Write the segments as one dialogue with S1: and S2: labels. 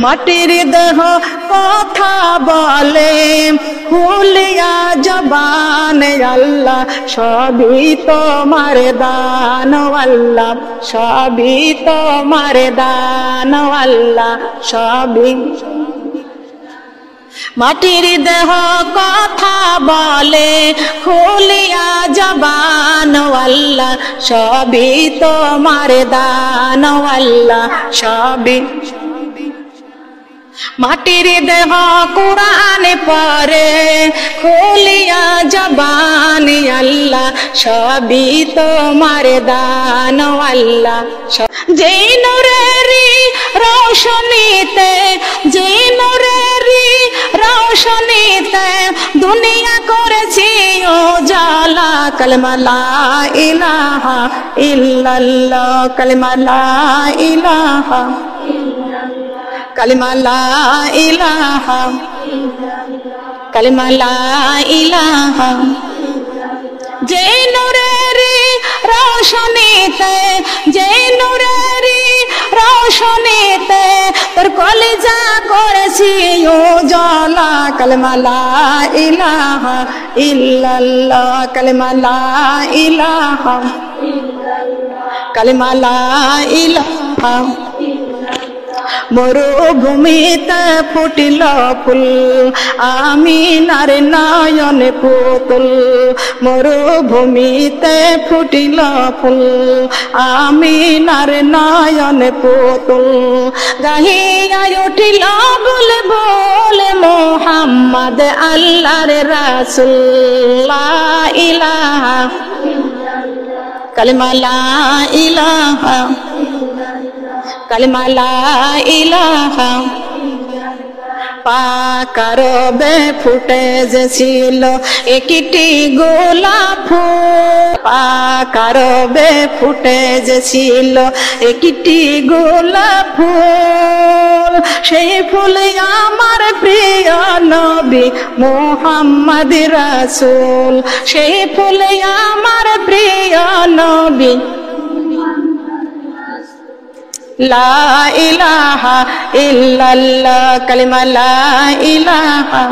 S1: মাটির দেহ কথা বলে খুলিয়া জবান আল্লাহ সবই তোমার দান আল্লাহ সবই তোমার দান আল্লাহ সবই মাটির দেহ কথা বলে খুলিয়া জবান আল্লাহ সবই তোমার দান আল্লাহ সবই মাটির দেহ কুরআন পড়ে খুলিয়া জবান আল্লাহ সবই তোমার দান আল্লাহ যে নূরেরি রোশনীতে যে নূরেরি রোশনীতে দুনিয়া করেছি উজালা কালেমা লা ইলাহা ইল্লাল্লাহ কালেমা লা ইলাহা কালিমা লা ইলাহা কালিমা লা ইলাহা যে নূরেরি রোশনীতে যে নূরেরি রোশনীতে তোর কলিজা করেছি উজালা কালিমা লা ইলাহা ইল্লাল্লাহ কালিমা লা ইলাহা কালিমা লা ইলাহা মরুভূমিতে ফুটিল ফুল আমিনার নয়নে পুতুল মরুভূমিতে ফুটিল ফুল আমিনার নয়নে পুতুল গাহিয়া উঠিল বলে বলে মোহাম্মদ আল্লাহর রাসূল লা ইলাহা কালিমা লা ইলাহা কালিমা লা ইলাহা পাকারবে ফুটে যে ছিল একটি গোলাপ ফুল পাকারবে ফুটে যে ছিল একটি গোলাপ ফুল সেই ফুল আমার প্রিয় নবী মুহাম্মদ রাসূল সেই ফুল আমার প্রিয় নবী লা ইলাহা ইল্লাল্লাহ কালিমা লা ইলাহা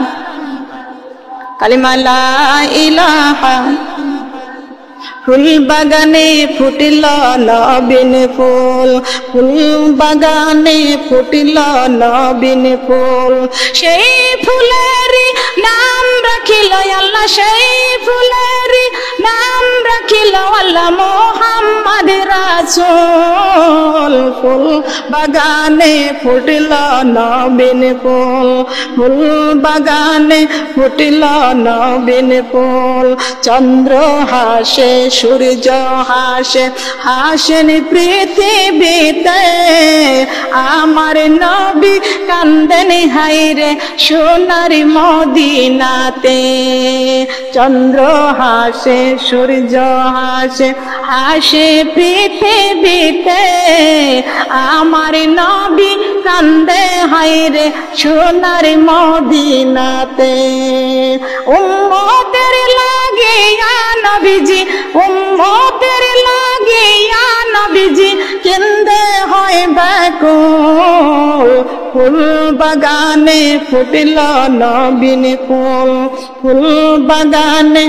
S1: কালিমা লা ইলাহা ফুল বাগানে ফুটিল নবীন ফুল ফুল বাগানে ফুটিল নবীন ফুল সেই ফুলেরই নাম রাখিল আল্লাহ সেই ফুলেরই নাম রাখিল আল্লাহ মুহাম্মদ রাসূল ফুল বাগানে ফুটিল নবীন ফুল ফুল বাগানে ফুটিল নবীন ফুল চন্দ্র হাসে সূর্য হাসে হাসেন পৃথিবীতে আমার নবী কান্দেন হায়রে সোনার মদিনাতে চন্দ্র হাসে সূর্য হাসে হাসে পৃথিবীতে আমার নবী কান্দে হায়রে সোনার মদিনাতে উম্মতের লাগিয়া নবীজি উম্মতের লাগিয়া নবীজি কেন্দে হয় ব্যাকুল ফুল বাগানে ফুটিল নবীন ফুল ফুল বাগানে